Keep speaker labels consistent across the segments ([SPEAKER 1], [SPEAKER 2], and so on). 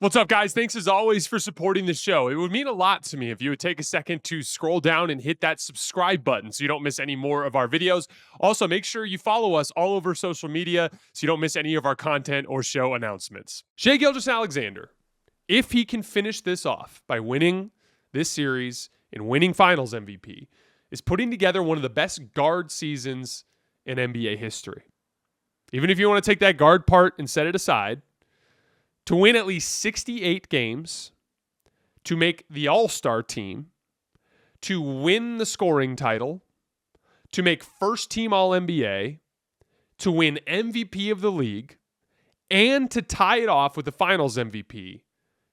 [SPEAKER 1] What's up, guys? Thanks as always for supporting the show. It would mean a lot to me if you would take a second to scroll down and hit that subscribe button so you don't miss any more of our videos. Also, make sure you follow us all over social media so you don't miss any of our content or show announcements. Shai Gilgeous-Alexander, if he can finish this off by winning this series and winning Finals MVP, is putting together one of the best guard seasons in NBA history. Even if you want to take that guard part and set it aside, to win at least 68 games, to make the All-Star team, to win the scoring title, to make first-team All-NBA, to win MVP of the league, and to tie it off with the Finals MVP,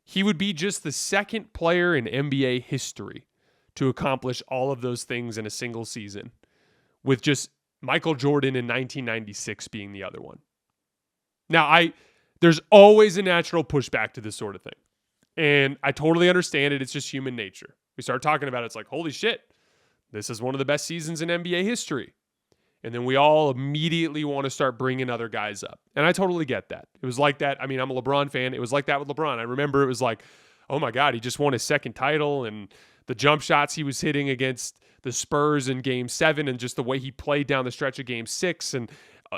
[SPEAKER 1] he would be just the second player in NBA history to accomplish all of those things in a single season, with just Michael Jordan in 1996 being the other one. Now, there's always a natural pushback to this sort of thing. And I totally understand it. It's just human nature. We start talking about it, it's like, holy shit, this is one of the best seasons in NBA history. And then we all immediately want to start bringing other guys up. And I totally get that. It was like that. I mean, I'm a LeBron fan. It was like that with LeBron. I remember it was like, oh my God, he just won his second title, and the jump shots he was hitting against the Spurs in Game 7 and just the way he played down the stretch of Game 6. And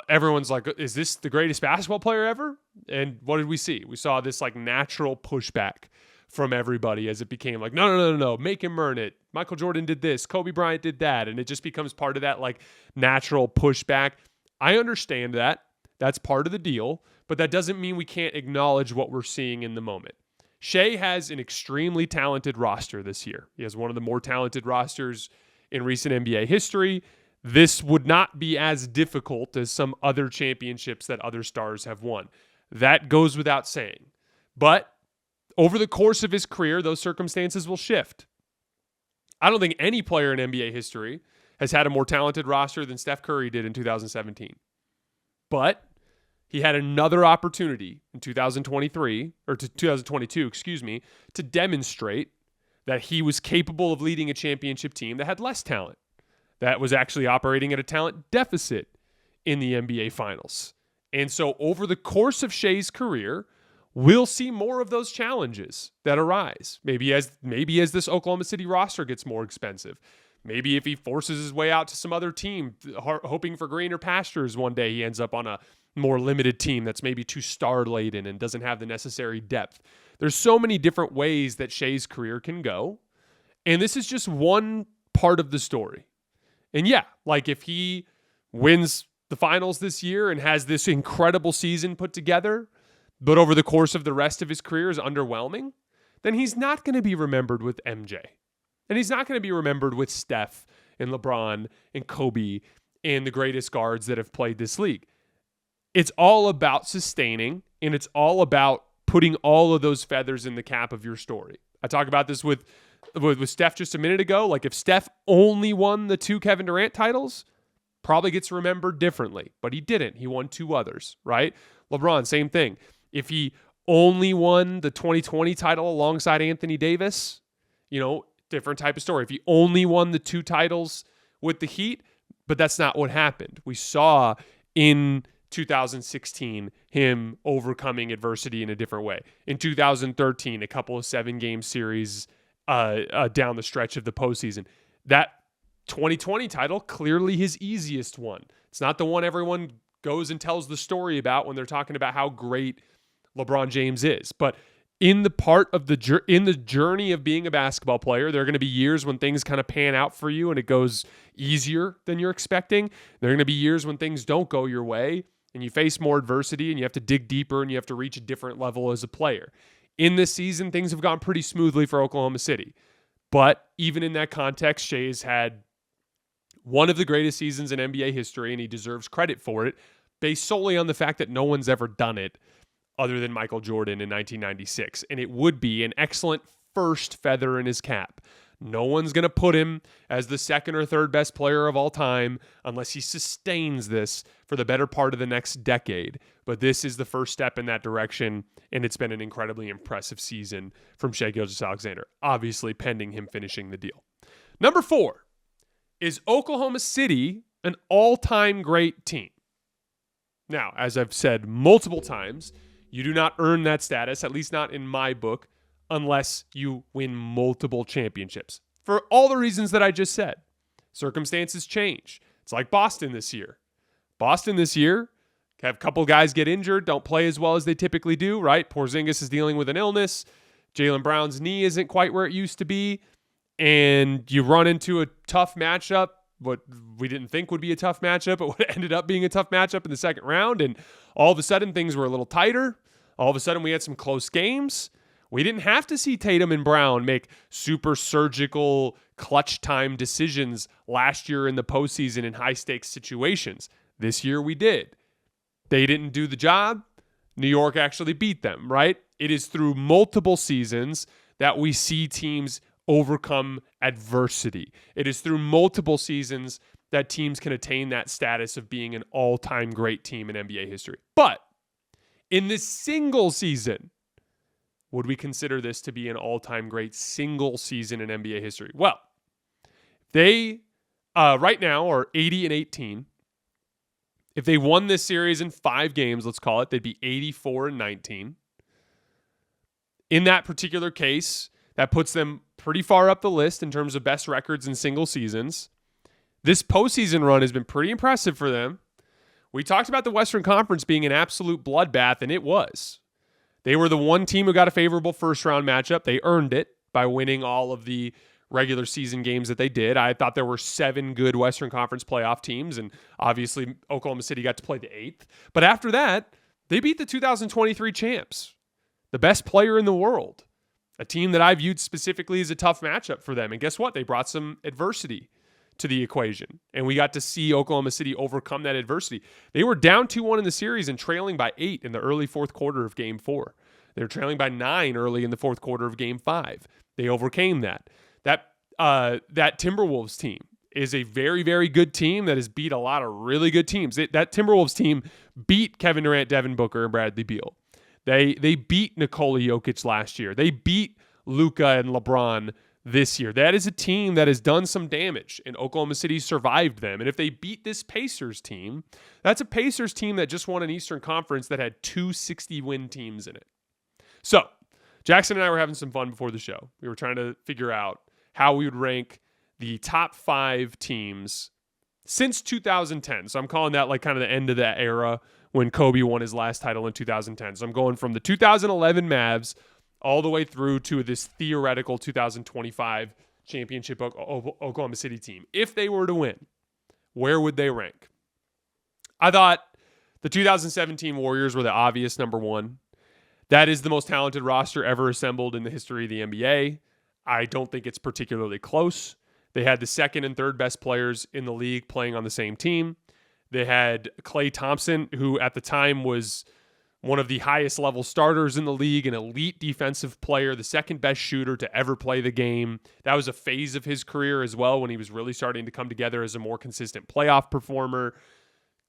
[SPEAKER 1] everyone's like, is this the greatest basketball player ever? And what did we see? We saw this like natural pushback from everybody as it became like, no, make him earn it. Michael Jordan did this, Kobe Bryant did that. And it just becomes part of that like natural pushback. I understand that. That's part of the deal, but that doesn't mean we can't acknowledge what we're seeing in the moment. Shai has an extremely talented roster this year. He has one of the more talented rosters in recent NBA history. This would not be as difficult as some other championships that other stars have won. That goes without saying. But over the course of his career, those circumstances will shift. I don't think any player in NBA history has had a more talented roster than Steph Curry did in 2017. But he had another opportunity in 2022, to demonstrate that he was capable of leading a championship team that had less talent, that was actually operating at a talent deficit in the NBA Finals. And so over the course of Shai's career, we'll see more of those challenges that arise. Maybe as this Oklahoma City roster gets more expensive. Maybe if he forces his way out to some other team, hoping for greener pastures one day, he ends up on a more limited team that's maybe too star-laden and doesn't have the necessary depth. There's so many different ways that Shai's career can go. And this is just one part of the story. And yeah, like if he wins the Finals this year and has this incredible season put together, but over the course of the rest of his career is underwhelming, then he's not going to be remembered with MJ. And he's not going to be remembered with Steph and LeBron and Kobe and the greatest guards that have played this league. It's all about sustaining, and it's all about putting all of those feathers in the cap of your story. I talked about this with Steph just a minute ago. Like if Steph only won the 2 Kevin Durant titles, probably gets remembered differently, but he didn't. He won 2 others, right? LeBron, same thing. If he only won the 2020 title alongside Anthony Davis, different type of story. If he only won the 2 titles with the Heat, but that's not what happened. We saw in 2016 him overcoming adversity in a different way. In 2013, a couple of 7-game series down the stretch of the postseason. That 2020 title, clearly his easiest one. It's not the one everyone goes and tells the story about when they're talking about how great LeBron James is. But in the journey of being a basketball player, there are going to be years when things kind of pan out for you and it goes easier than you're expecting. There are going to be years when things don't go your way and you face more adversity and you have to dig deeper and you have to reach a different level as a player. In this season, things have gone pretty smoothly for Oklahoma City. But even in that context, Shai has had one of the greatest seasons in NBA history, and he deserves credit for it, based solely on the fact that no one's ever done it other than Michael Jordan in 1996. And it would be an excellent first feather in his cap. No one's going to put him as the second or third best player of all time unless he sustains this for the better part of the next decade. But this is the first step in that direction, and it's been an incredibly impressive season from Shai Gilgeous-Alexander, obviously pending him finishing the deal. Number 4, is Oklahoma City an all-time great team? Now, as I've said multiple times, You do not earn that status, at least not in my book, unless you win multiple championships. For all the reasons that I just said. Circumstances change. It's like Boston this year. Boston this year, have a couple guys get injured, don't play as well as they typically do, right? Porzingis is dealing with an illness. Jaylen Brown's knee isn't quite where it used to be. And you run into a tough matchup, what we didn't think would be a tough matchup, but what ended up being a tough matchup in the second round. And all of a sudden, things were a little tighter. All of a sudden, we had some close games. We didn't have to see Tatum and Brown make super surgical clutch time decisions last year in the postseason in high-stakes situations. This year, we did. They didn't do the job. New York actually beat them, right? It is through multiple seasons that we see teams overcome adversity. It is through multiple seasons that teams can attain that status of being an all-time great team in NBA history. But in this single season, would we consider this to be an all-time great single season in NBA history? Well, they right now are 80-18. If they won this series in 5 games, let's call it, they'd be 84-19. In that particular case, that puts them pretty far up the list in terms of best records in single seasons. This postseason run has been pretty impressive for them. We talked about the Western Conference being an absolute bloodbath, and it was. They were the one team who got a favorable first-round matchup. They earned it by winning all of the regular season games that they did. I thought there were 7 good Western Conference playoff teams, and obviously Oklahoma City got to play the 8th. But after that, they beat the 2023 champs, the best player in the world, a team that I viewed specifically as a tough matchup for them. And guess what? They brought some adversity to the equation, and we got to see Oklahoma City overcome that adversity. They were down 2-1 in the series and trailing by 8 in the early fourth quarter of Game 4. They were trailing by 9 early in the fourth quarter of Game 5. They overcame that. That Timberwolves team is a very, very good team that has beat a lot of really good teams. That Timberwolves team beat Kevin Durant, Devin Booker, and Bradley Beal. They beat Nikola Jokic last year. They beat Luka and LeBron this year. That is a team that has done some damage, and Oklahoma City survived them. And if they beat this Pacers team, that's a Pacers team that just won an Eastern Conference that had 2 60-win teams in it. So, Jackson and I were having some fun before the show. We were trying to figure out how we would rank the top 5 teams since 2010. So I'm calling that like kind of the end of that era when Kobe won his last title in 2010. So I'm going from the 2011 Mavs all the way through to this theoretical 2025 championship Oklahoma City team. If they were to win, where would they rank? I thought the 2017 Warriors were the obvious number 1. That is the most talented roster ever assembled in the history of the NBA. I don't think it's particularly close. They had the second and third best players in the league playing on the same team. They had Klay Thompson, who at the time was one of the highest level starters in the league, an elite defensive player, the second best shooter to ever play the game. That was a phase of his career as well when he was really starting to come together as a more consistent playoff performer.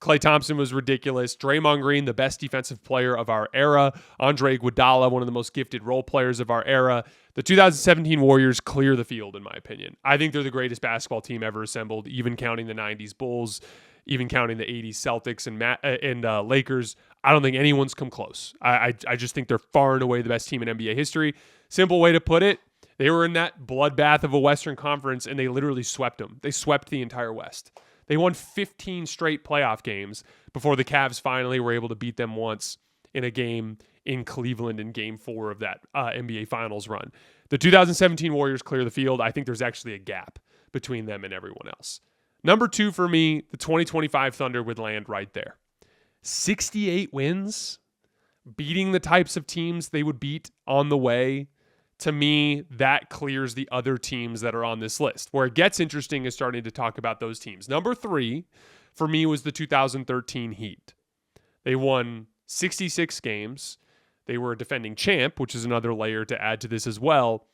[SPEAKER 1] Klay Thompson was ridiculous. Draymond Green, the best defensive player of our era. Andre Iguodala, one of the most gifted role players of our era. The 2017 Warriors clear the field, in my opinion. I think they're the greatest basketball team ever assembled, even counting the 90s Bulls, even counting the 80s Celtics and Lakers. I don't think anyone's come close. I just think they're far and away the best team in NBA history. Simple way to put it, they were in that bloodbath of a Western Conference, and they literally swept them. They swept the entire West. They won 15 straight playoff games before the Cavs finally were able to beat them once in a game in Cleveland in Game 4 of that NBA Finals run. The 2017 Warriors clear the field. I think there's actually a gap between them and everyone else. Number 2 for me, the 2025 Thunder would land right there. 68 wins, beating the types of teams they would beat on the way. To me, that clears the other teams that are on this list. Where it gets interesting is starting to talk about those teams. Number 3 for me was the 2013 Heat. They won 66 games. They were a defending champ, which is another layer to add to this as well.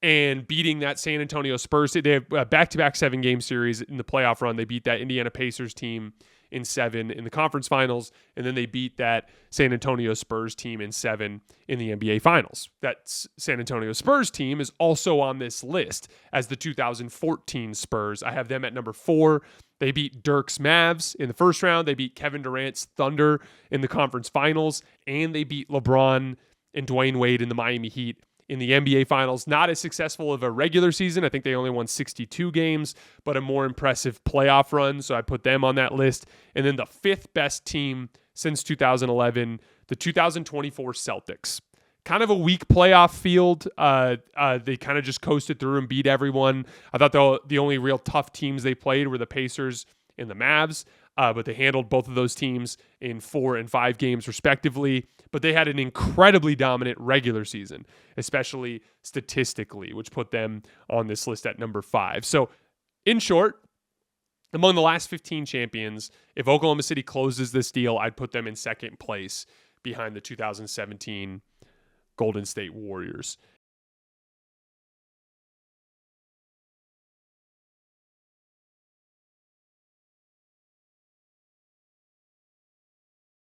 [SPEAKER 1] And beating that San Antonio Spurs, they have a back-to-back 7-game series in the playoff run. They beat that Indiana Pacers team in 7 in the conference finals, and then they beat that San Antonio Spurs team in 7 in the NBA finals. That San Antonio Spurs team is also on this list as the 2014 Spurs. I have them at number 4. They beat Dirk's Mavs in the first round. They beat Kevin Durant's Thunder in the conference finals, and they beat LeBron and Dwayne Wade in the Miami Heat in the NBA finals. Not as successful of a regular season. I think they only won 62 games, but a more impressive playoff run. So I put them on that list. And then the 5th best team since 2011, the 2024 Celtics. Kind of a weak playoff field. They kind of just coasted through and beat everyone. I thought the only real tough teams they played were the Pacers and the Mavs, but they handled both of those teams in 4 and 5 games respectively. But they had an incredibly dominant regular season, especially statistically, which put them on this list at number 5. So in short, among the last 15 champions, if Oklahoma City closes this deal, I'd put them in second place behind the 2017 Golden State Warriors.